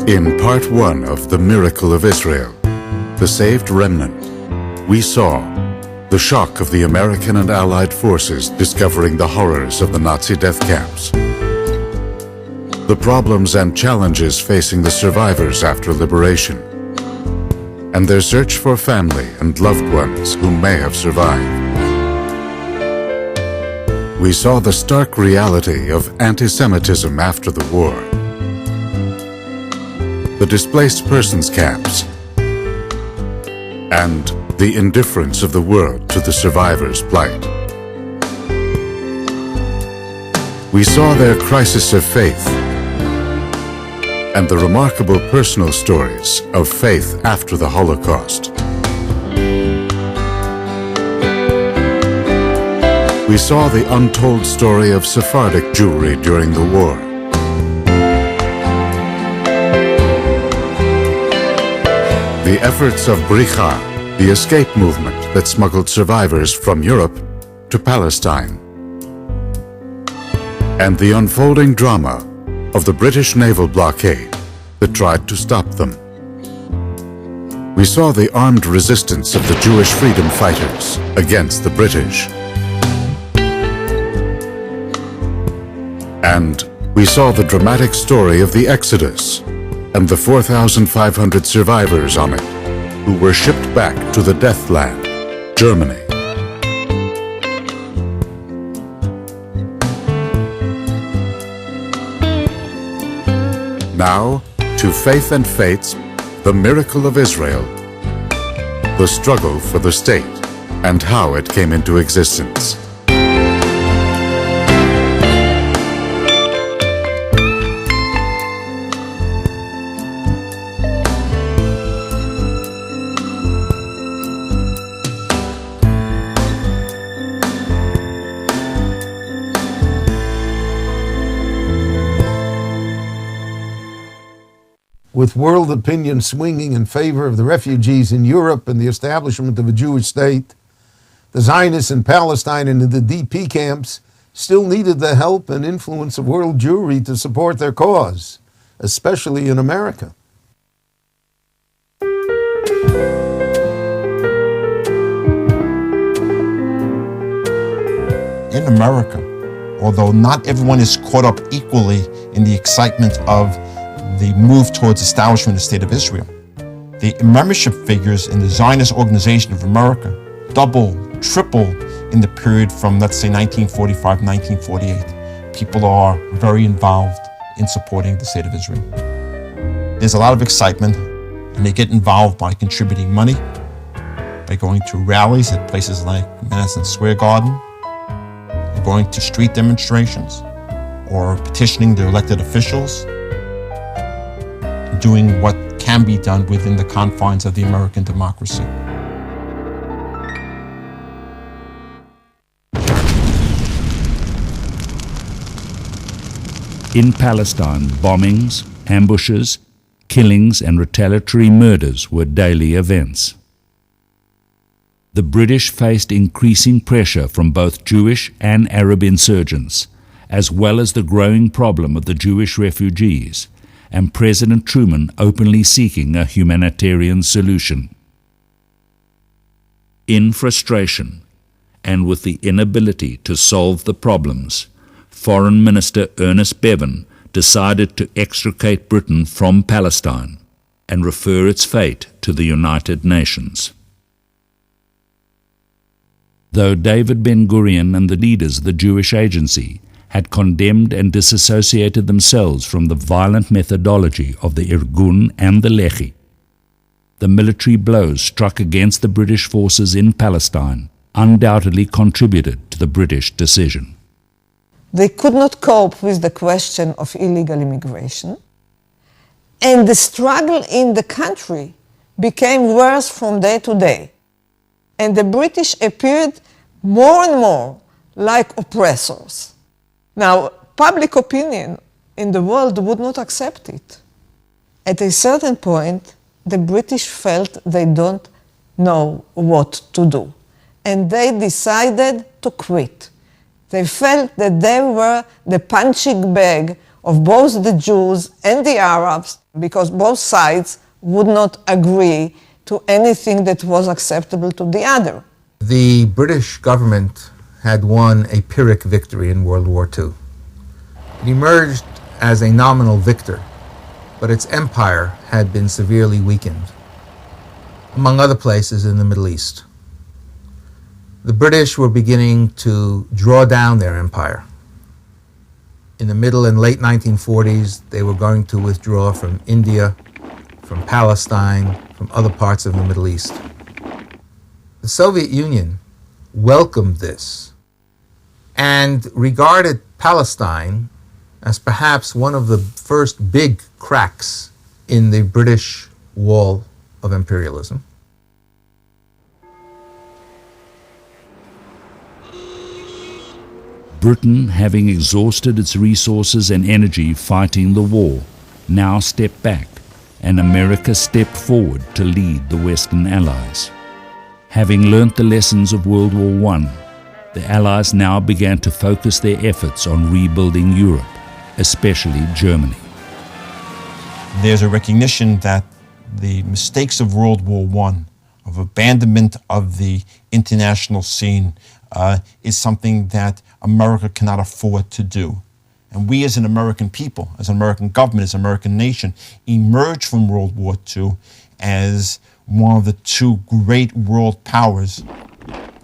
In part one of The Miracle of Israel, The Saved Remnant, we saw the shock of the American and Allied forces discovering the horrors of the Nazi death camps, the problems and challenges facing the survivors after liberation, and their search for family and loved ones who may have survived. We saw the stark reality of anti-Semitism after the war, the displaced persons camps, and the indifference of the world to the survivors' plight. We saw their crisis of faith and the remarkable personal stories of faith after the Holocaust. We saw the untold story of Sephardic Jewry during the war. The efforts of Bricha, the escape movement that smuggled survivors from Europe to Palestine, and the unfolding drama of the British naval blockade that tried to stop them. We saw the armed resistance of the Jewish freedom fighters against the British. And we saw the dramatic story of the Exodus and the 4,500 survivors on it who were shipped back to the Death Land, Germany. Now, to Faith and Fates, the Miracle of Israel, the struggle for the state, and how it came into existence. With world opinion swinging in favor of the refugees in Europe and the establishment of a Jewish state, the Zionists in Palestine and in the DP camps still needed the help and influence of world Jewry to support their cause, especially in America. In America, although not everyone is caught up equally in the excitement of the move towards establishment of the State of Israel, the membership figures in the Zionist Organization of America doubled, tripled in the period from, let's say, 1945 to 1948. People are very involved in supporting the State of Israel. There's a lot of excitement, and they get involved by contributing money, by going to rallies at places like Madison Square Garden, going to street demonstrations, or petitioning their elected officials, doing what can be done within the confines of the American democracy. In Palestine, bombings, ambushes, killings and retaliatory murders were daily events. The British faced increasing pressure from both Jewish and Arab insurgents, as well as the growing problem of the Jewish refugees, and President Truman openly seeking a humanitarian solution. In frustration, and with the inability to solve the problems, Foreign Minister Ernest Bevin decided to extricate Britain from Palestine and refer its fate to the United Nations. Though David Ben-Gurion and the leaders of the Jewish Agency had condemned and disassociated themselves from the violent methodology of the Irgun and the Lehi, the military blows struck against the British forces in Palestine undoubtedly contributed to the British decision. They could not cope with the question of illegal immigration, and the struggle in the country became worse from day to day, and the British appeared more and more like oppressors. Now, public opinion in the world would not accept it. At a certain point, the British felt they don't know what to do, and they decided to quit. They felt that they were the punching bag of both the Jews and the Arabs, because both sides would not agree to anything that was acceptable to the other. The British government had won a Pyrrhic victory in World War II. It emerged as a nominal victor, but its empire had been severely weakened, among other places in the Middle East. The British were beginning to draw down their empire. In the middle and late 1940s, they were going to withdraw from India, from Palestine, from other parts of the Middle East. The Soviet Union welcomed this and regarded Palestine as perhaps one of the first big cracks in the British wall of imperialism. Britain, having exhausted its resources and energy fighting the war, now stepped back, and America stepped forward to lead the Western Allies. Having learnt the lessons of World War I, the Allies now began to focus their efforts on rebuilding Europe, especially Germany. There's a recognition that the mistakes of World War I, of abandonment of the international scene, is something that America cannot afford to do. And we as an American people, as an American government, as an American nation, emerged from World War II as one of the two great world powers,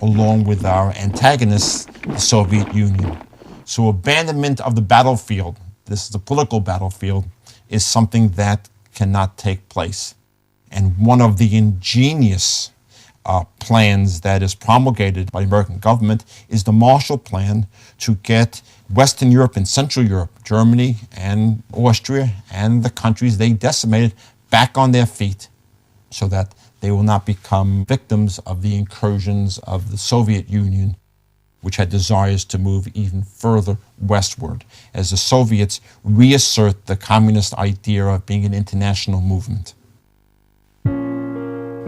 along with our antagonists, the Soviet Union. So abandonment of the battlefield, this is the political battlefield, is something that cannot take place. And one of the ingenious plans that is promulgated by the American government is the Marshall Plan to get Western Europe and Central Europe, Germany and Austria and the countries they decimated, back on their feet so that they will not become victims of the incursions of the Soviet Union, which had desires to move even further westward, as the Soviets reassert the communist idea of being an international movement.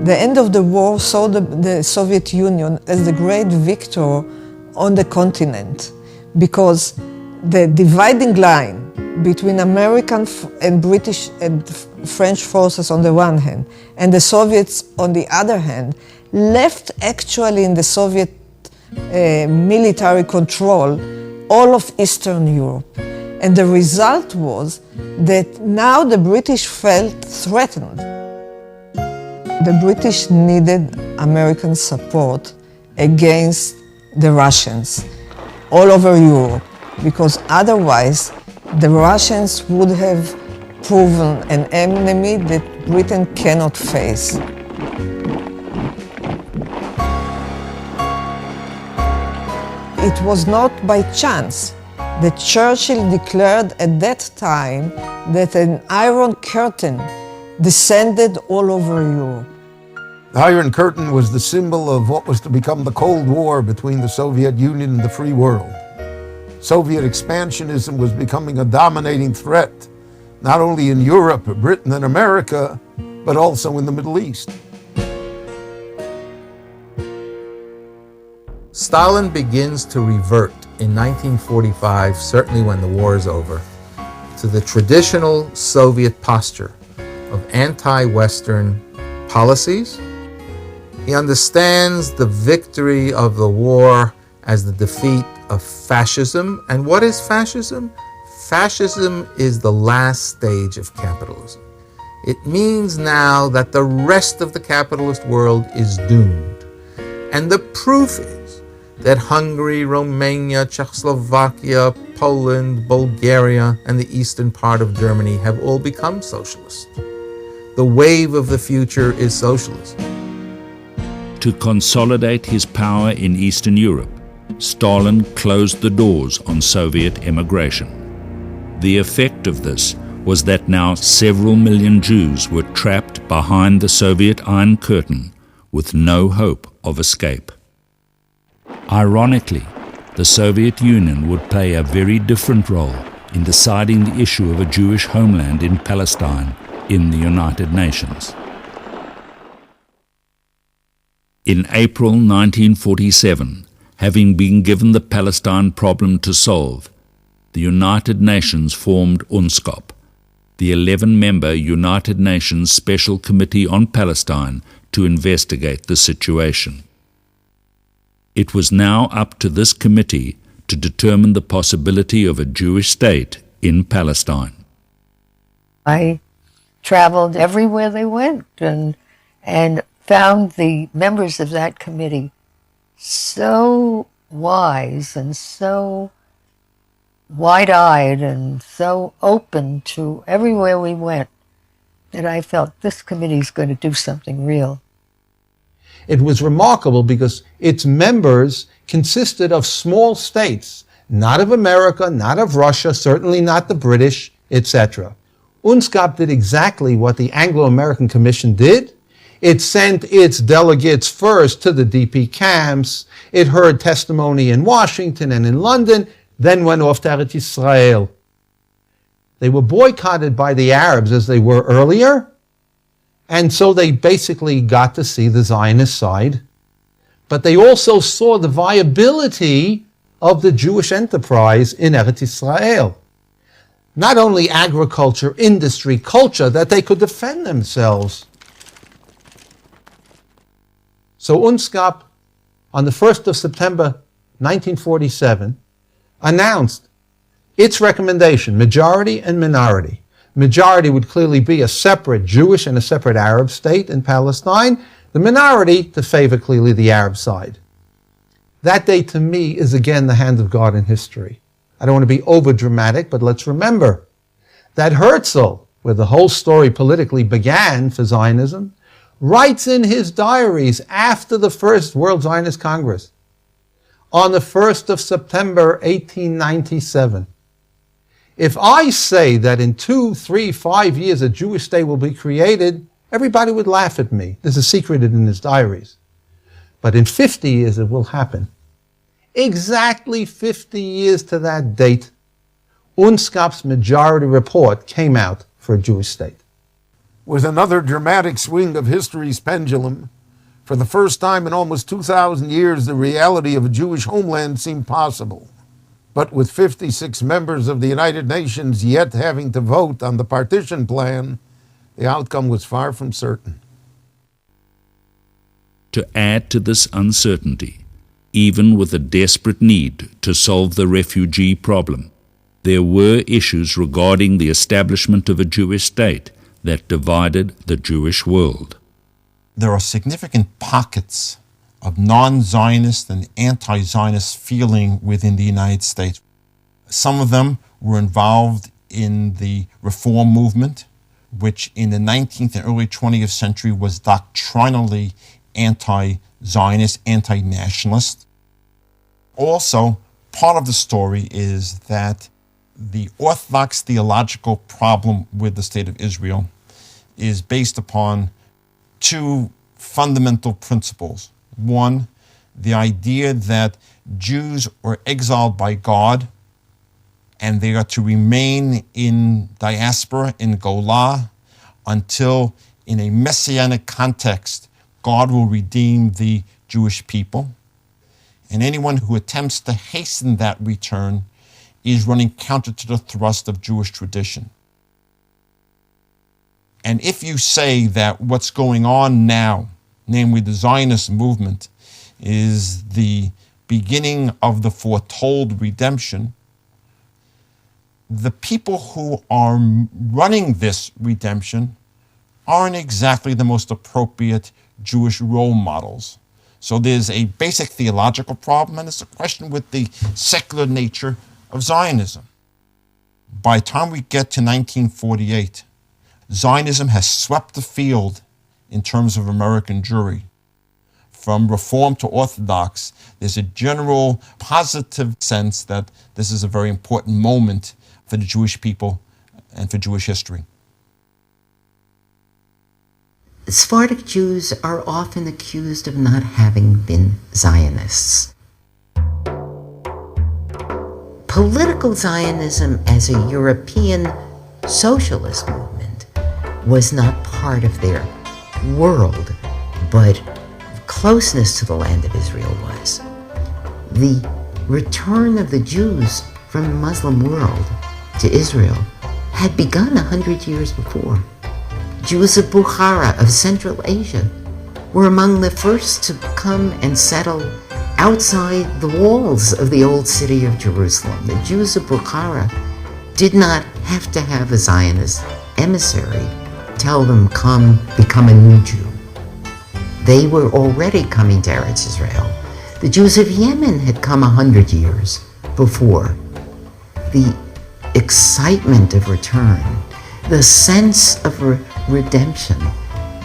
The end of the war saw the Soviet Union as the great victor on the continent, because the dividing line between American and British and French forces on the one hand, and the Soviets on the other hand, left actually in the Soviet military control all of Eastern Europe. And the result was that now the British felt threatened. The British needed American support against the Russians all over Europe, because otherwise the Russians would have proven an enemy that Britain cannot face. It was not by chance that Churchill declared at that time that an Iron Curtain descended all over Europe. The Iron Curtain was the symbol of what was to become the Cold War between the Soviet Union and the free world. Soviet expansionism was becoming a dominating threat, not only in Europe, Britain, and America, but also in the Middle East. Stalin begins to revert in 1945, certainly when the war is over, to the traditional Soviet posture of anti-Western policies. He understands the victory of the war as the defeat of fascism. And what is fascism? Fascism is the last stage of capitalism. It means now that the rest of the capitalist world is doomed. And the proof is that Hungary, Romania, Czechoslovakia, Poland, Bulgaria, and the eastern part of Germany have all become socialist. The wave of the future is socialism. To consolidate his power in Eastern Europe, Stalin closed the doors on Soviet immigration. The effect of this was that now several million Jews were trapped behind the Soviet Iron Curtain with no hope of escape. Ironically, the Soviet Union would play a very different role in deciding the issue of a Jewish homeland in Palestine in the United Nations. In April 1947, having been given the Palestine problem to solve, the United Nations formed UNSCOP, the 11-member United Nations Special Committee on Palestine, to investigate the situation. It was now up to this committee to determine the possibility of a Jewish state in Palestine. I traveled everywhere they went and found the members of that committee so wise and so wide-eyed and so open to everywhere we went that I felt this committee is going to do something real. It was remarkable because its members consisted of small states, not of America, not of Russia, certainly not the British, etc. UNSCOP did exactly what the Anglo-American Commission did. It sent its delegates first to the DP camps. It heard testimony in Washington and in London, then went off to Eretz Israel. They were boycotted by the Arabs as they were earlier, and so they basically got to see the Zionist side. But they also saw the viability of the Jewish enterprise in Eretz Israel. Not only agriculture, industry, culture, that they could defend themselves. So UNSCOP, on the 1st of September 1947, announced its recommendation, majority and minority. Majority would clearly be a separate Jewish and a separate Arab state in Palestine. The minority to favor clearly the Arab side. That day to me is again the hand of God in history. I don't want to be over dramatic, but let's remember that Herzl, where the whole story politically began for Zionism, writes in his diaries after the First World Zionist Congress, on the 1st of September 1897, if I say that in 2, 3, 5 years a Jewish state will be created, everybody would laugh at me. This is secreted in his diaries. But in 50 years it will happen. Exactly 50 years to that date, UNSCOP's majority report came out for a Jewish state. With another dramatic swing of history's pendulum, for the first time in almost 2,000 years, the reality of a Jewish homeland seemed possible. But with 56 members of the United Nations yet having to vote on the partition plan, the outcome was far from certain. To add to this uncertainty, even with a desperate need to solve the refugee problem, there were issues regarding the establishment of a Jewish state that divided the Jewish world. There are significant pockets of non-Zionist and anti-Zionist feeling within the United States. Some of them were involved in the Reform movement, which in the 19th and early 20th century was doctrinally anti-Zionist, anti-nationalist. Also, part of the story is that the Orthodox theological problem with the State of Israel is based upon two fundamental principles. One, the idea that Jews were exiled by God and they are to remain in diaspora, in Golah, until in a messianic context, God will redeem the Jewish people. And anyone who attempts to hasten that return is running counter to the thrust of Jewish tradition. And if you say that what's going on now, namely the Zionist movement, is the beginning of the foretold redemption, the people who are running this redemption aren't exactly the most appropriate Jewish role models. So there's a basic theological problem, and it's a question with the secular nature of Zionism. By the time we get to 1948, Zionism has swept the field in terms of American Jewry. From Reform to Orthodox, there's a general positive sense that this is a very important moment for the Jewish people and for Jewish history. Sephardic Jews are often accused of not having been Zionists. Political Zionism as a European socialist movement was not part of their world, but closeness to the land of Israel was. The return of the Jews from the Muslim world to Israel had begun 100 years before. Jews of Bukhara of Central Asia were among the first to come and settle outside the walls of the old city of Jerusalem. The Jews of Bukhara did not have to have a Zionist emissary tell them, come, become a new Jew. They were already coming to Eretz Israel. The Jews of Yemen had come 100 years before. The excitement of return, the sense of redemption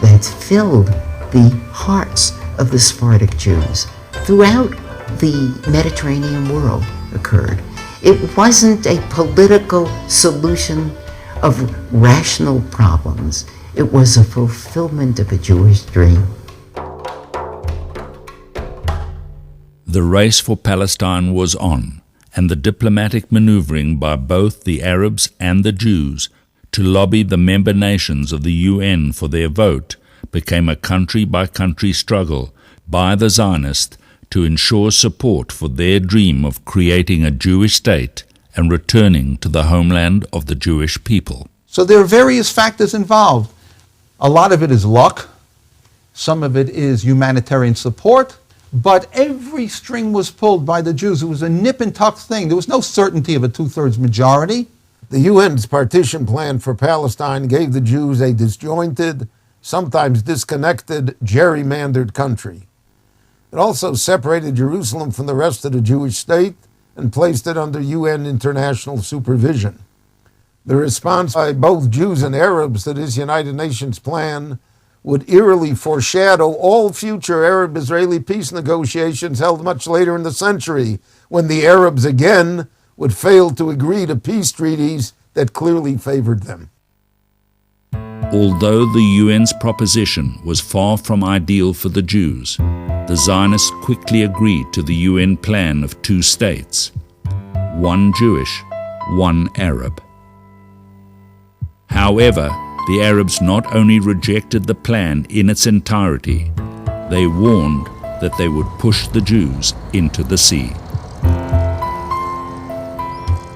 that filled the hearts of the Sephardic Jews throughout the Mediterranean world occurred. It wasn't a political solution of rational problems. It was a fulfillment of a Jewish dream. The race for Palestine was on, and the diplomatic maneuvering by both the Arabs and the Jews to lobby the member nations of the UN for their vote became a country-by-country struggle by the Zionists to ensure support for their dream of creating a Jewish state and returning to the homeland of the Jewish people. So there are various factors involved. A lot of it is luck. Some of it is humanitarian support. But every string was pulled by the Jews. It was a nip-and-tuck thing. There was no certainty of a two-thirds majority. The UN's partition plan for Palestine gave the Jews a disjointed, sometimes disconnected, gerrymandered country. It also separated Jerusalem from the rest of the Jewish state and placed it under UN international supervision. The response by both Jews and Arabs to this United Nations plan would eerily foreshadow all future Arab-Israeli peace negotiations held much later in the century, when the Arabs again would fail to agree to peace treaties that clearly favored them. Although the UN's proposition was far from ideal for the Jews, the Zionists quickly agreed to the UN plan of two states, one Jewish, one Arab. However, the Arabs not only rejected the plan in its entirety, they warned that they would push the Jews into the sea.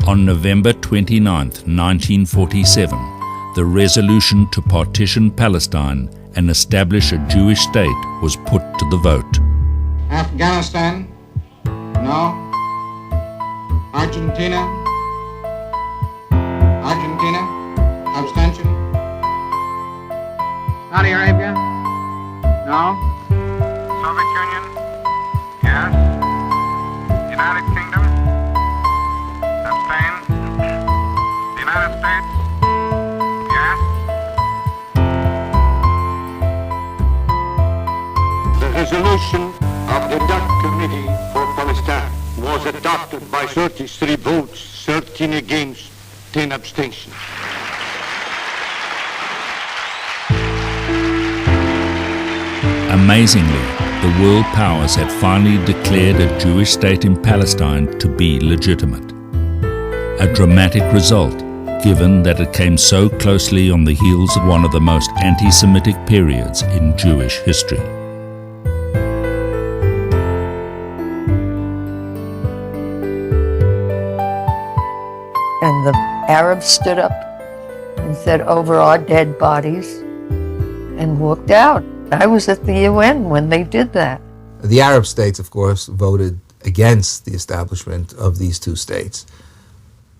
On November 29, 1947, the resolution to partition Palestine and establish a Jewish state was put to the vote. Afghanistan? No. Argentina? Abstention? Saudi Arabia? No. Soviet Union? Yes. United Kingdom? Abstain. The United States? Yes. The resolution of the DUC Committee for Palestine was adopted by 33 votes, 13 against, 10 abstentions. Amazingly, the world powers had finally declared a Jewish state in Palestine to be legitimate. A dramatic result, given that it came so closely on the heels of one of the most anti-Semitic periods in Jewish history. And the Arabs stood up and said, over our dead bodies, and walked out. I was at the UN when they did that. The Arab states, of course, voted against the establishment of these two states,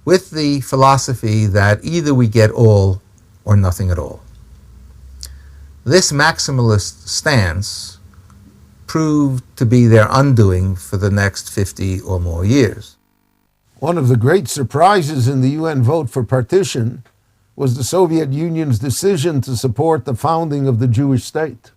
with the philosophy that either we get all or nothing at all. This maximalist stance proved to be their undoing for the next 50 or more years. One of the great surprises in the UN vote for partition was the Soviet Union's decision to support the founding of the Jewish state.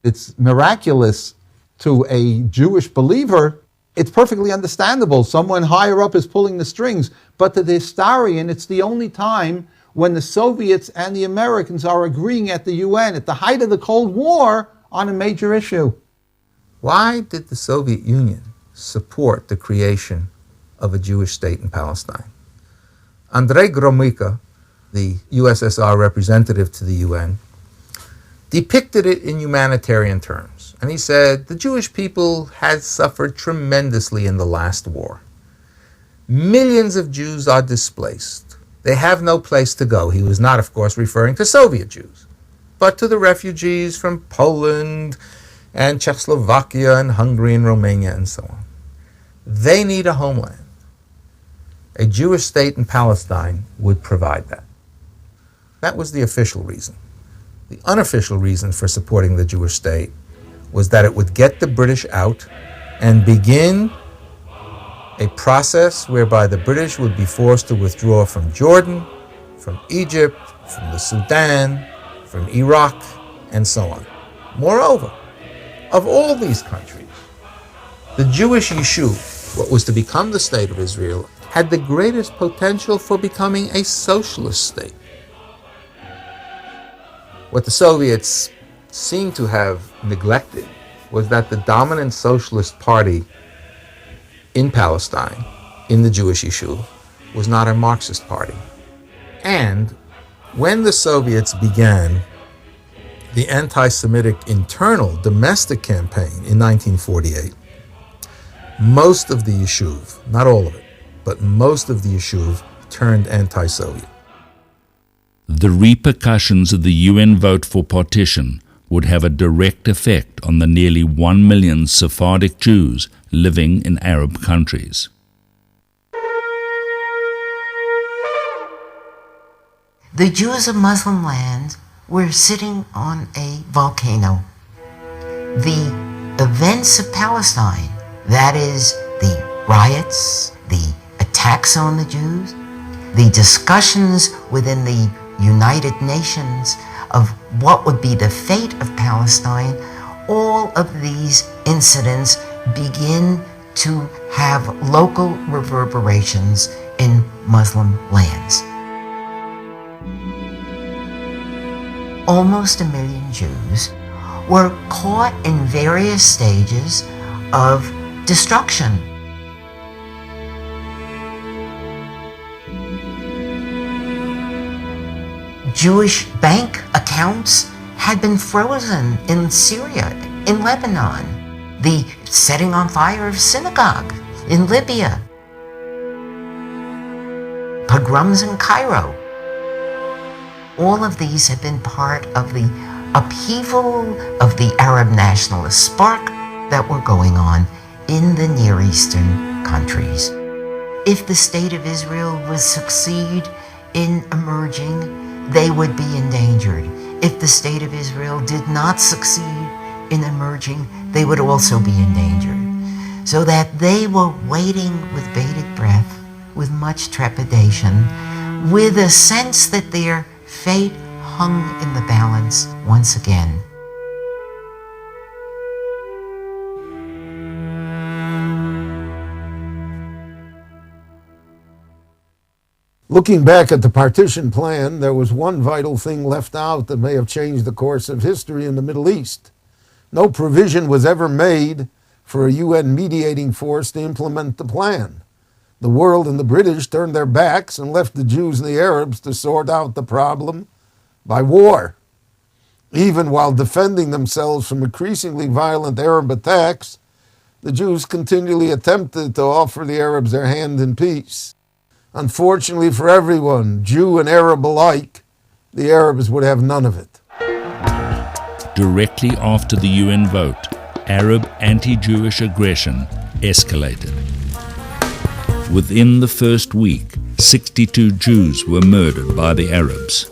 It's miraculous to a Jewish believer. It's perfectly understandable. Someone higher up is pulling the strings. But to the historian, it's the only time when the Soviets and the Americans are agreeing at the UN at the height of the Cold War on a major issue. Why did the Soviet Union support the creation of a Jewish state in Palestine? Andrei Gromyko, the USSR representative to the UN, depicted it in humanitarian terms. And he said, the Jewish people had suffered tremendously in the last war. Millions of Jews are displaced. They have no place to go. He was not, of course, referring to Soviet Jews, but to the refugees from Poland and Czechoslovakia and Hungary and Romania and so on. They need a homeland. A Jewish state in Palestine would provide that. That was the official reason. The unofficial reason for supporting the Jewish state was that it would get the British out and begin a process whereby the British would be forced to withdraw from Jordan, from Egypt, from the Sudan, from Iraq, and so on. Moreover, of all these countries, the Jewish Yishuv, what was to become the state of Israel, had the greatest potential for becoming a socialist state. What the Soviets seem to have neglected was that the dominant socialist party in Palestine, in the Jewish Yishuv, was not a Marxist party. And when the Soviets began the anti-Semitic internal domestic campaign in 1948, most of the Yishuv, not all of it, but most of the Yishuv turned anti-Soviet. The repercussions of the UN vote for partition would have a direct effect on the nearly 1 million Sephardic Jews living in Arab countries. The Jews of Muslim lands were sitting on a volcano. The events of Palestine, that is, the riots, the attacks on the Jews, the discussions within the United Nations of what would be the fate of Palestine, all of these incidents begin to have local reverberations in Muslim lands. Almost 1 million Jews were caught in various stages of destruction. Jewish bank accounts had been frozen in Syria, in Lebanon, the setting on fire of synagogue in Libya, pogroms in Cairo. All of these have been part of the upheaval of the Arab nationalist spark that were going on in the Near Eastern countries. If the state of Israel would succeed in emerging, they would be endangered. If the state of Israel did not succeed in emerging, they would also be endangered. So that they were waiting with bated breath, with much trepidation, with a sense that their fate hung in the balance once again. Looking back at the partition plan, there was one vital thing left out that may have changed the course of history in the Middle East. No provision was ever made for a UN mediating force to implement the plan. The world and the British turned their backs and left the Jews and the Arabs to sort out the problem by war. Even while defending themselves from increasingly violent Arab attacks, the Jews continually attempted to offer the Arabs their hand in peace. Unfortunately for everyone, Jew and Arab alike, the Arabs would have none of it. Directly after the UN vote, Arab anti-Jewish aggression escalated. Within the first week, 62 Jews were murdered by the Arabs.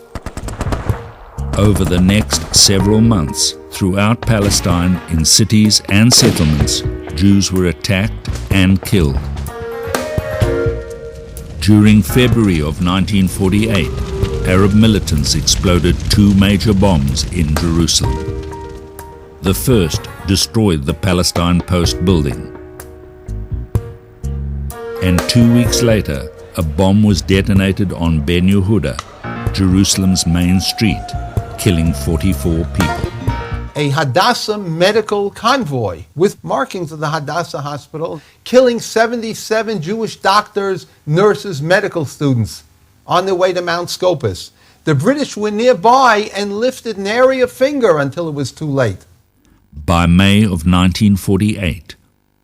Over the next several months, throughout Palestine, in cities and settlements, Jews were attacked and killed. During February of 1948, Arab militants exploded 2 major bombs in Jerusalem. The first destroyed the Palestine Post building. And 2 weeks later, a bomb was detonated on Ben Yehuda, Jerusalem's main street, killing 44 people. A Hadassah medical convoy with markings of the Hadassah hospital, killing 77 Jewish doctors, nurses, medical students on their way to Mount Scopus. The British were nearby and lifted nary a finger until it was too late. By May of 1948,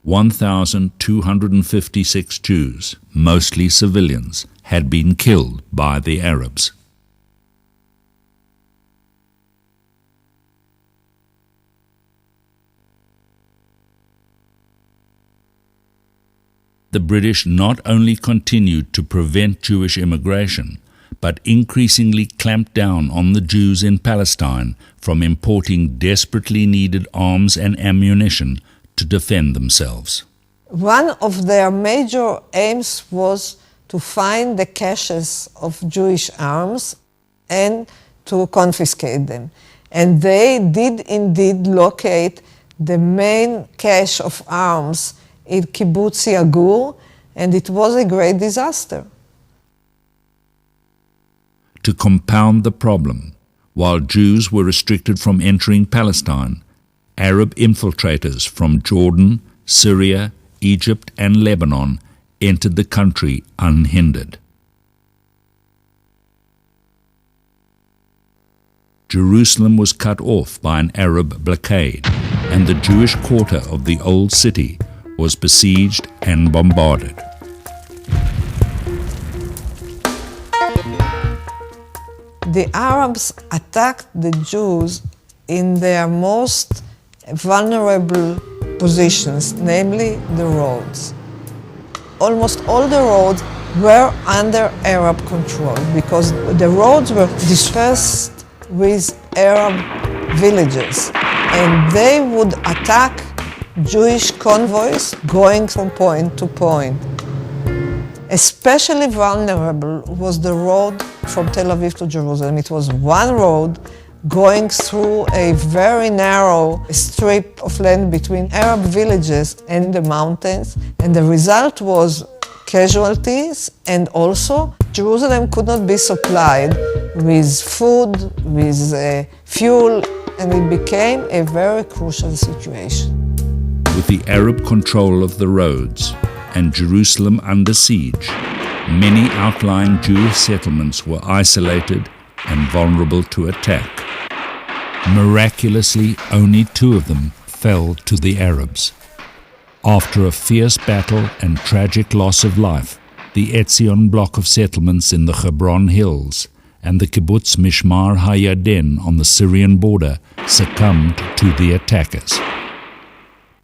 1,256 Jews, mostly civilians, had been killed by the Arabs. The British not only continued to prevent Jewish immigration, but increasingly clamped down on the Jews in Palestine from importing desperately needed arms and ammunition to defend themselves. One of their major aims was to find the caches of Jewish arms and to confiscate them. And they did indeed locate the main cache of arms in Kibbutz Yagur, and it was a great disaster. To compound the problem, while Jews were restricted from entering Palestine, Arab infiltrators from Jordan, Syria, Egypt, and Lebanon entered the country unhindered. Jerusalem was cut off by an Arab blockade, and the Jewish quarter of the Old City was besieged and bombarded. The Arabs attacked the Jews in their most vulnerable positions, namely the roads. Almost all the roads were under Arab control because the roads were dispersed with Arab villages, and they would attack Jewish convoys going from point to point. Especially vulnerable was the road from Tel Aviv to Jerusalem. It was one road going through a very narrow strip of land between Arab villages and the mountains, and the result was casualties, and also Jerusalem could not be supplied with food, with fuel, and it became a very crucial situation. With the Arab control of the roads and Jerusalem under siege, many outlying Jewish settlements were isolated and vulnerable to attack. Miraculously, only 2 of them fell to the Arabs. After a fierce battle and tragic loss of life, the Etzion block of settlements in the Hebron Hills and the Kibbutz Mishmar HaYarden on the Syrian border succumbed to the attackers.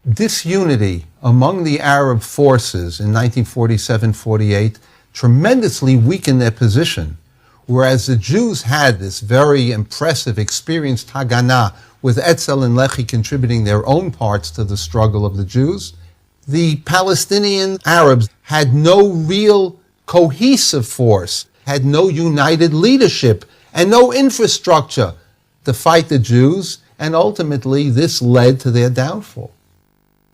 Disunity among the Arab forces in 1947-48 tremendously weakened their position, whereas the Jews had this very impressive, experienced Haganah, with Etzel and Lehi contributing their own parts to the struggle of the Jews. The Palestinian Arabs had no real cohesive force, had no united leadership, and no infrastructure to fight the Jews, and ultimately this led to their downfall.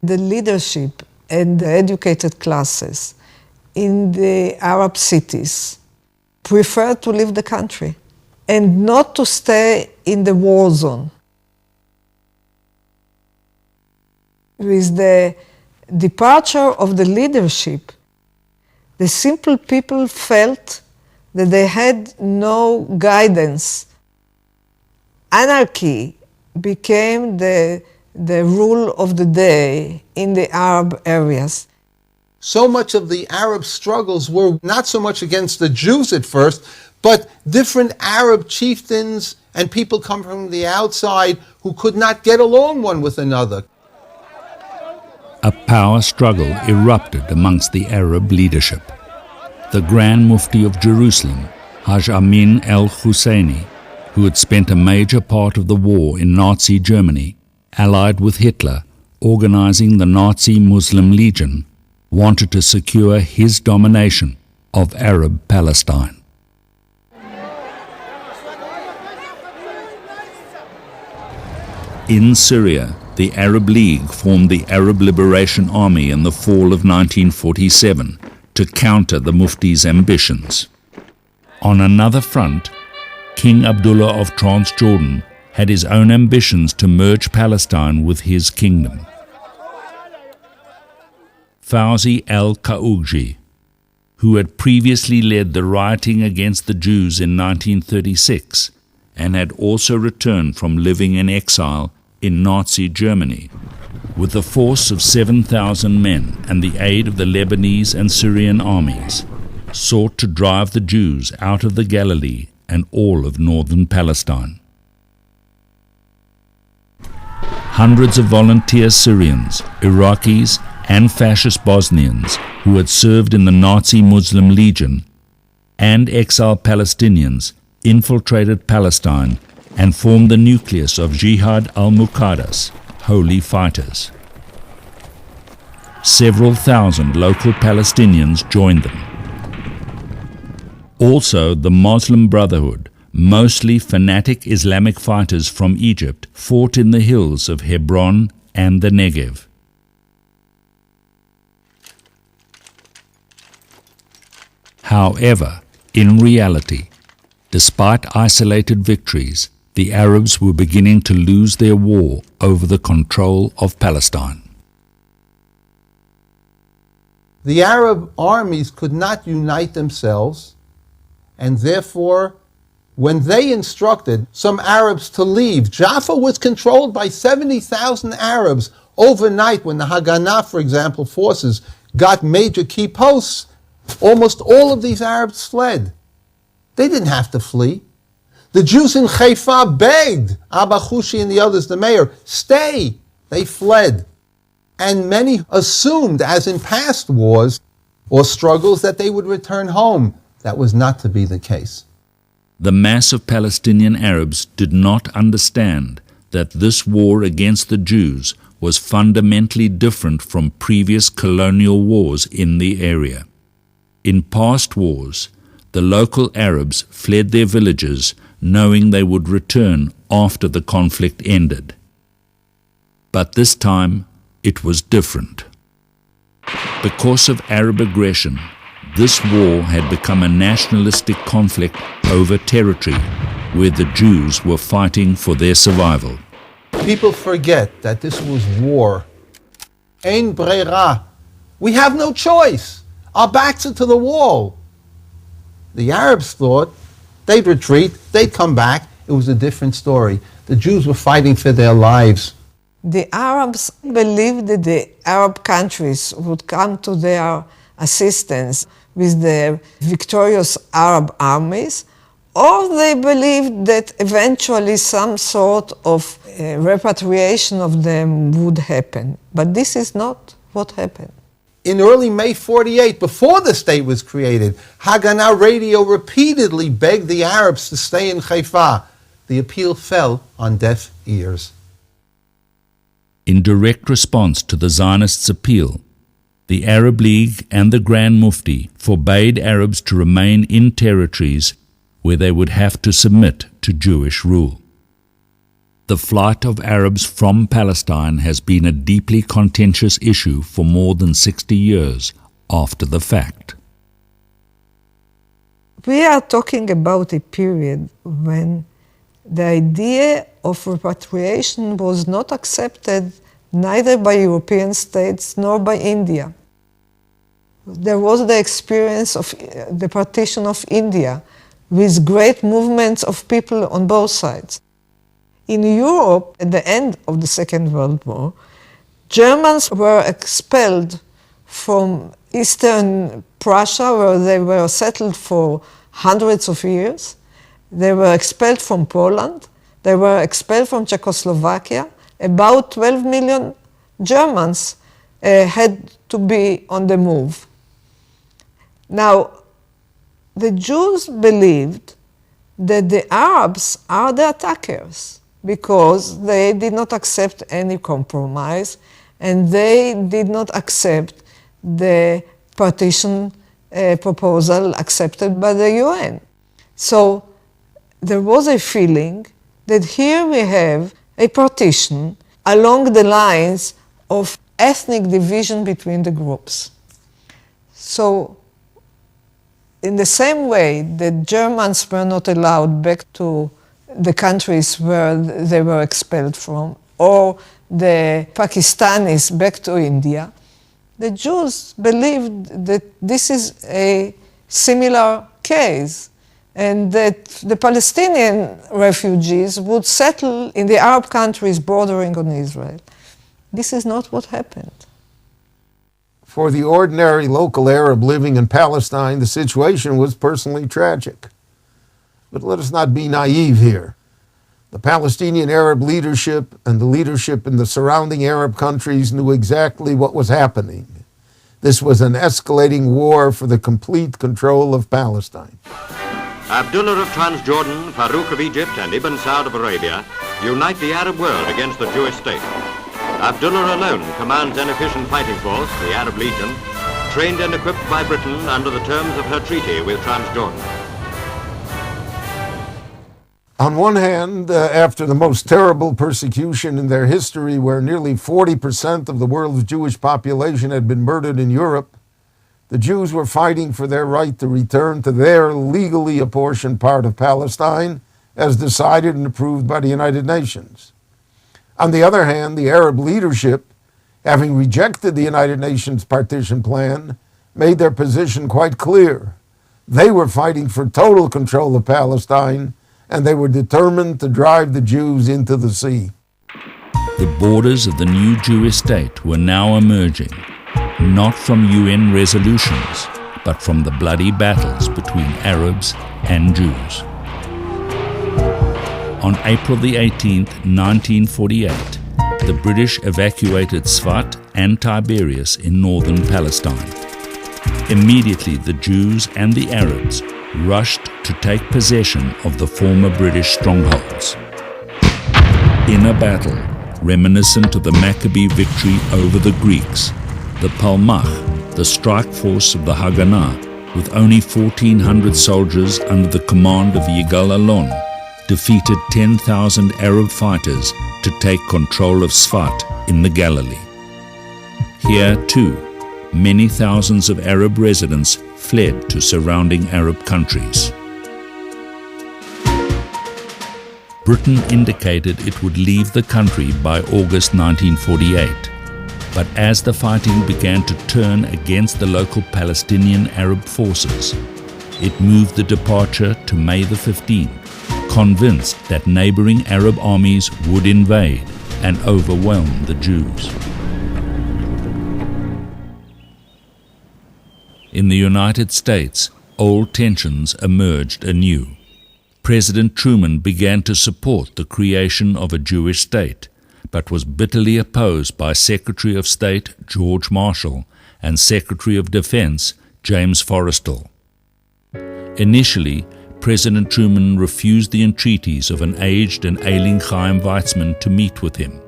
The leadership and the educated classes in the Arab cities preferred to leave the country and not to stay in the war zone. With the departure of the leadership, the simple people felt that they had no guidance. Anarchy became the rule of the day in the Arab areas. So much of the Arab struggles were not so much against the Jews at first, but different Arab chieftains and people come from the outside who could not get along one with another. A power struggle erupted amongst the Arab leadership. The Grand Mufti of Jerusalem, Haj Amin al-Husseini, who had spent a major part of the war in Nazi Germany, allied with Hitler, organizing the Nazi Muslim Legion, wanted to secure his domination of Arab Palestine. In Syria, the Arab League formed the Arab Liberation Army in the fall of 1947 to counter the Mufti's ambitions. On another front, King Abdullah of Transjordan had his own ambitions to merge Palestine with his kingdom. Fawzi al-Qaugji, who had previously led the rioting against the Jews in 1936 and had also returned from living in exile in Nazi Germany, with a force of 7,000 men and the aid of the Lebanese and Syrian armies, sought to drive the Jews out of the Galilee and all of northern Palestine. Hundreds of volunteer Syrians, Iraqis, and fascist Bosnians who had served in the Nazi Muslim Legion and exiled Palestinians infiltrated Palestine and formed the nucleus of Jihad al-Muqaddas, Holy Fighters. Several thousand local Palestinians joined them. Also, the Muslim Brotherhood, mostly fanatic Islamic fighters from Egypt, fought in the hills of Hebron and the Negev. However, in reality, despite isolated victories, the Arabs were beginning to lose their war over the control of Palestine. The Arab armies could not unite themselves, and therefore, when they instructed some Arabs to leave, Jaffa was controlled by 70,000 Arabs. Overnight, when the Haganah, for example, forces got major key posts, almost all of these Arabs fled. They didn't have to flee. The Jews in Haifa begged Abba Hushi and the others, the mayor, stay. They fled. And many assumed, as in past wars or struggles, that they would return home. That was not to be the case. The mass of Palestinian Arabs did not understand that this war against the Jews was fundamentally different from previous colonial wars in the area. In past wars, the local Arabs fled their villages knowing they would return after the conflict ended. But this time, it was different. Because of Arab aggression, this war had become a nationalistic conflict over territory where the Jews were fighting for their survival. People forget that this was war. Ein breira. We have no choice. Our backs are to the wall. The Arabs thought they'd retreat, they'd come back. It was a different story. The Jews were fighting for their lives. The Arabs believed that the Arab countries would come to their assistance with the victorious Arab armies, or they believed that eventually some sort of repatriation of them would happen. But this is not what happened. In early May 48, before the state was created, Haganah radio repeatedly begged the Arabs to stay in Haifa. The appeal fell on deaf ears. In direct response to the Zionists' appeal, the Arab League and the Grand Mufti forbade Arabs to remain in territories where they would have to submit to Jewish rule. The flight of Arabs from Palestine has been a deeply contentious issue for more than 60 years after the fact. We are talking about a period when the idea of repatriation was not accepted neither by European states nor by India. There was the experience of the partition of India with great movements of people on both sides. In Europe, at the end of the Second World War, Germans were expelled from Eastern Prussia, where they were settled for hundreds of years. They were expelled from Poland. They were expelled from Czechoslovakia. About 12 million Germans had to be on the move. Now, the Jews believed that the Arabs are the attackers because they did not accept any compromise and they did not accept the partition proposal accepted by the UN. So there was a feeling that here we have a partition along the lines of ethnic division between the groups. So in the same way that Germans were not allowed back to the countries where they were expelled from, or the Pakistanis back to India, the Jews believed that this is a similar case, and that the Palestinian refugees would settle in the Arab countries bordering on Israel. This is not what happened. For the ordinary local Arab living in Palestine, the situation was personally tragic. But let us not be naive here. The Palestinian Arab leadership and the leadership in the surrounding Arab countries knew exactly what was happening. This was an escalating war for the complete control of Palestine. Abdullah of Transjordan, Farouk of Egypt, and Ibn Saud of Arabia unite the Arab world against the Jewish state. Abdullah alone commands an efficient fighting force, the Arab Legion, trained and equipped by Britain under the terms of her treaty with Transjordan. On one hand, after the most terrible persecution in their history, where nearly 40% of the world's Jewish population had been murdered in Europe, the Jews were fighting for their right to return to their legally apportioned part of Palestine, as decided and approved by the United Nations. On the other hand, the Arab leadership, having rejected the United Nations partition plan, made their position quite clear. They were fighting for total control of Palestine, and they were determined to drive the Jews into the sea. The borders of the new Jewish state were now emerging, not from UN resolutions, but from the bloody battles between Arabs and Jews. On April the 18th, 1948, the British evacuated Sfat and Tiberias in northern Palestine. Immediately, the Jews and the Arabs rushed to take possession of the former British strongholds. In a battle reminiscent of the Maccabee victory over the Greeks, the Palmach, the strike force of the Haganah, with only 1,400 soldiers under the command of Yigal Allon, defeated 10,000 Arab fighters to take control of Sfat in the Galilee. Here, too, many thousands of Arab residents fled to surrounding Arab countries. Britain indicated it would leave the country by August 1948, but as the fighting began to turn against the local Palestinian Arab forces, it moved the departure to May the 15th, convinced that neighboring Arab armies would invade and overwhelm the Jews. In the United States, old tensions emerged anew. President Truman began to support the creation of a Jewish state, but was bitterly opposed by Secretary of State George Marshall and Secretary of Defense James Forrestal. Initially, President Truman refused the entreaties of an aged and ailing Chaim Weizmann to meet with him.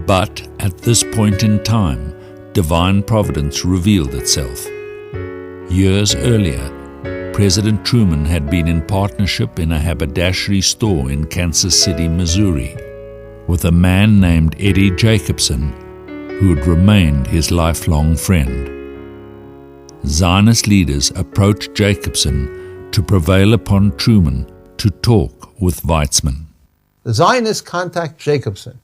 But at this point in time, divine providence revealed itself. Years earlier, President Truman had been in partnership in a haberdashery store in Kansas City, Missouri, with a man named Eddie Jacobson, who had remained his lifelong friend. Zionist leaders approached Jacobson to prevail upon Truman to talk with Weizmann. The Zionists contact Jacobson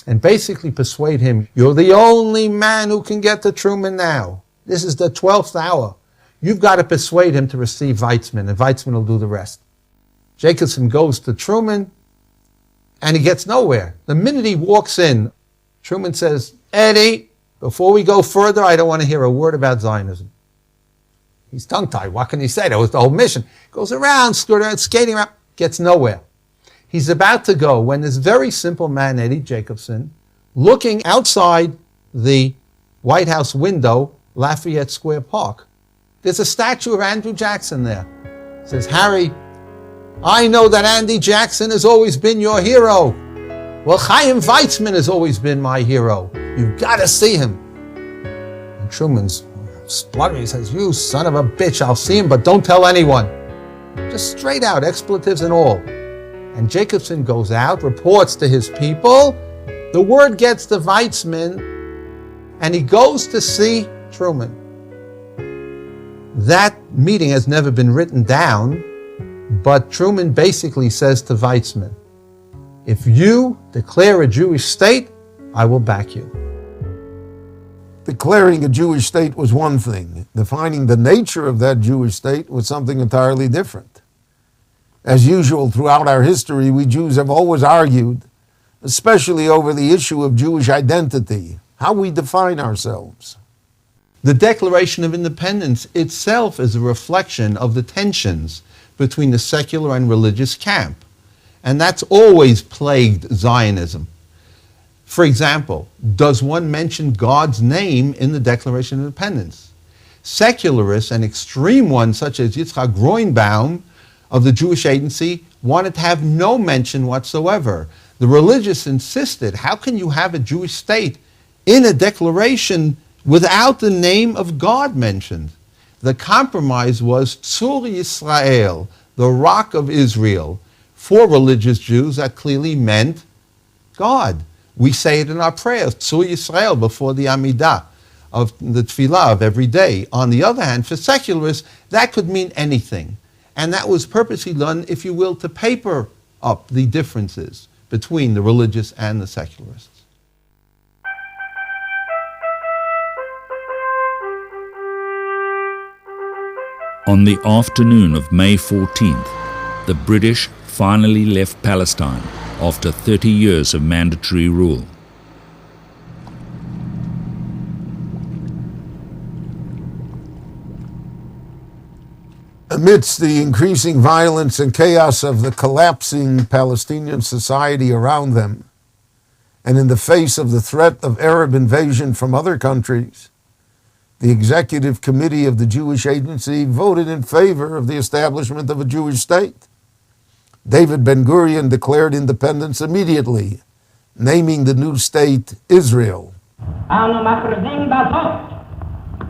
and basically persuade him, you're the only man who can get to Truman now. This is the 12th hour. You've got to persuade him to receive Weizmann, and Weizmann will do the rest. Jacobson goes to Truman, and he gets nowhere. The minute he walks in, Truman says, Eddie, before we go further, I don't want to hear a word about Zionism. He's tongue-tied. What can he say? That was the whole mission. Goes around, skating around, gets nowhere. He's about to go when this very simple man, Eddie Jacobson, looking outside the White House window, Lafayette Square Park, there's a statue of Andrew Jackson there. It says, Harry, I know that Andy Jackson has always been your hero. Well, Chaim Weizmann has always been my hero. You've got to see him. And Truman's spluttering. He says, you son of a bitch, I'll see him, but don't tell anyone. Just straight out, expletives and all. And Jacobson goes out, reports to his people. The word gets to Weizmann, and he goes to see Truman. That meeting has never been written down, but Truman basically says to Weizmann, if you declare a Jewish state, I will back you. Declaring a Jewish state was one thing. Defining the nature of that Jewish state was something entirely different. As usual throughout our history, we Jews have always argued, especially over the issue of Jewish identity, how we define ourselves. The Declaration of Independence itself is a reflection of the tensions between the secular and religious camp. And that's always plagued Zionism. For example, does one mention God's name in the Declaration of Independence? Secularists and extreme ones such as Yitzhak Groenbaum of the Jewish Agency wanted to have no mention whatsoever. The religious insisted, how can you have a Jewish state in a declaration without the name of God mentioned? The compromise was Tzur Yisrael, the rock of Israel. For religious Jews, that clearly meant God. We say it in our prayers, Tzur Yisrael, before the Amidah of the Tefillah of every day. On the other hand, for secularists, that could mean anything. And that was purposely done, if you will, to paper up the differences between the religious and the secularists. On the afternoon of May 14th, the British finally left Palestine after 30 years of mandatory rule. Amidst the increasing violence and chaos of the collapsing Palestinian society around them, and in the face of the threat of Arab invasion from other countries, the Executive Committee of the Jewish Agency voted in favor of the establishment of a Jewish state. David Ben-Gurion declared independence immediately, naming the new state Israel. אנו מכריזים בזאת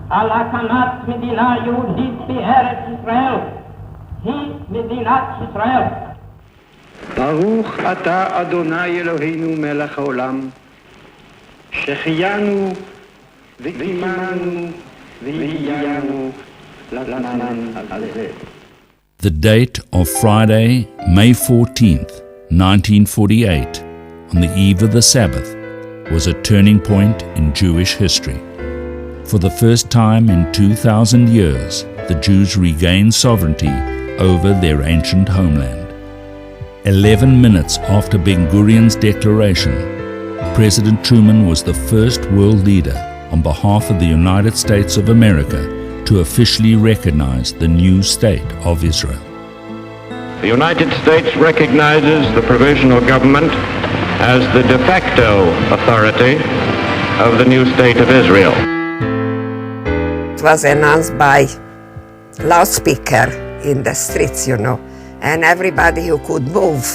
על הקמת מדינה יהודית בארץ ישראל, היא מדינת ישראל. ברוך אתה אדוני אלוהינו מלך העולם, שהחיינו וקיימנו והגענו לזמן הזה. The date of Friday, May 14th, 1948, on the eve of the Sabbath, was a turning point in Jewish history. For the first time in 2,000 years, the Jews regained sovereignty over their ancient homeland. 11 minutes after Ben-Gurion's declaration, President Truman was the first world leader on behalf of the United States of America to officially recognize the new state of Israel. The United States recognizes the provisional government as the de facto authority of the new state of Israel. It was announced by loudspeaker in the streets, and everybody who could move,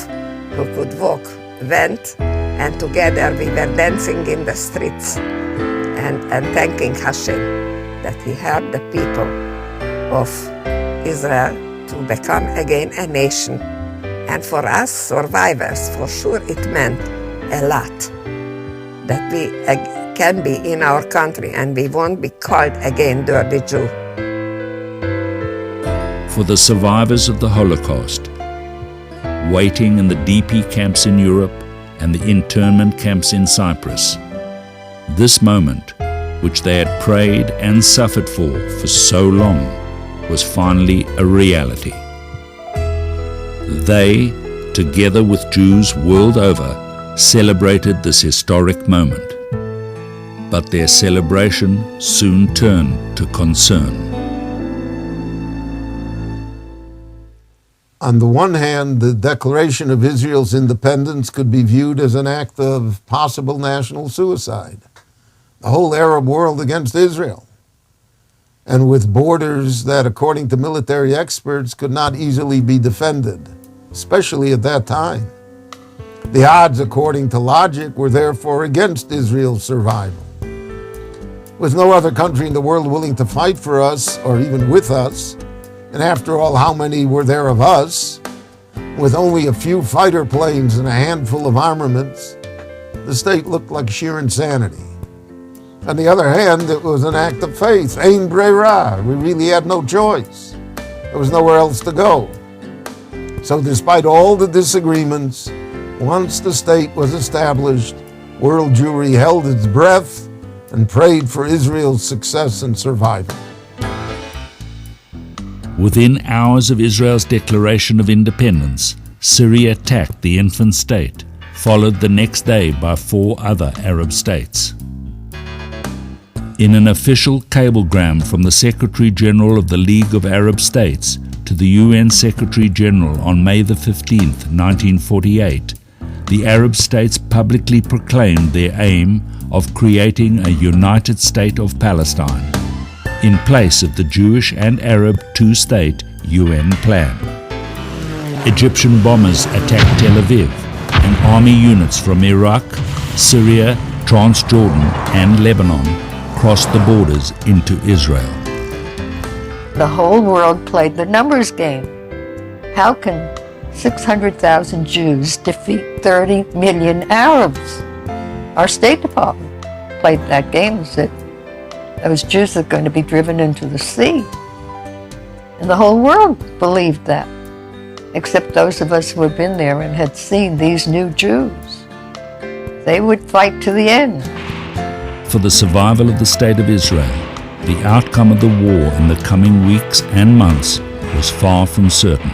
who could walk, went, and together we were dancing in the streets and thanking Hashem that He helped the people of Israel to become again a nation. And for us survivors, for sure it meant a lot that we can be in our country and we won't be called again dirty Jew. For the survivors of the Holocaust, waiting in the DP camps in Europe and the internment camps in Cyprus, this moment, which they had prayed and suffered for so long, was finally a reality. They, together with Jews world over, celebrated this historic moment. But their celebration soon turned to concern. On the one hand, the declaration of Israel's independence could be viewed as an act of possible national suicide. The whole Arab world against Israel, and with borders that, according to military experts, could not easily be defended, especially at that time. The odds, according to logic, were therefore against Israel's survival. With no other country in the world willing to fight for us, or even with us, and after all, how many were there of us? With only a few fighter planes and a handful of armaments, the state looked like sheer insanity. On the other hand, it was an act of faith. Ein breira. We really had no choice. There was nowhere else to go. So despite all the disagreements, once the state was established, world Jewry held its breath and prayed for Israel's success and survival. Within hours of Israel's declaration of independence, Syria attacked the infant state, followed the next day by 4 other Arab states. In an official cablegram from the Secretary General of the League of Arab States to the UN Secretary General on May the 15th, 1948, the Arab states publicly proclaimed their aim of creating a united state of Palestine, in place of the Jewish and Arab two-state UN plan. Egyptian bombers attacked Tel Aviv, and army units from Iraq, Syria, Transjordan, and Lebanon crossed the borders into Israel. The whole world played the numbers game. How can 600,000 Jews defeat 30 million Arabs? Our State Department played that game and said, those Jews are going to be driven into the sea. And the whole world believed that, except those of us who had been there and had seen these new Jews. They would fight to the end. For the survival of the State of Israel, the outcome of the war in the coming weeks and months was far from certain.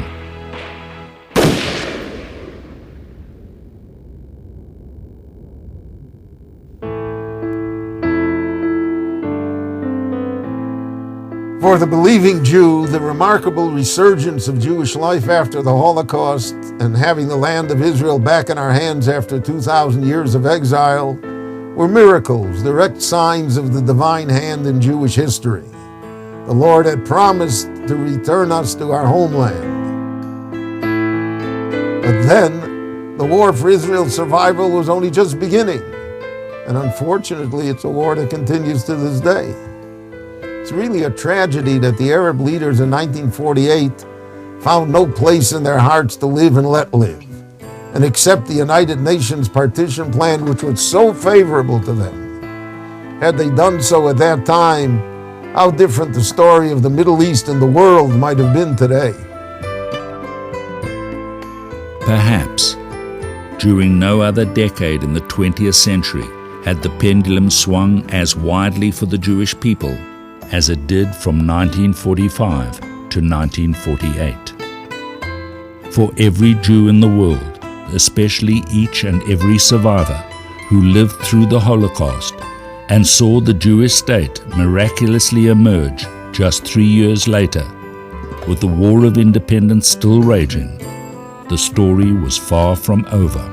For the believing Jew, the remarkable resurgence of Jewish life after the Holocaust and having the land of Israel back in our hands after 2,000 years of exile were miracles, direct signs of the divine hand in Jewish history. The Lord had promised to return us to our homeland. But then, the war for Israel's survival was only just beginning. And unfortunately, it's a war that continues to this day. It's really a tragedy that the Arab leaders in 1948 found no place in their hearts to live and let live, and accept the United Nations partition plan, which was so favorable to them. Had they done so at that time, how different the story of the Middle East and the world might have been today. Perhaps, during no other decade in the 20th century had the pendulum swung as widely for the Jewish people as it did from 1945 to 1948. For every Jew in the world, especially each and every survivor who lived through the Holocaust and saw the Jewish state miraculously emerge just 3 years later, with the War of Independence still raging, the story was far from over.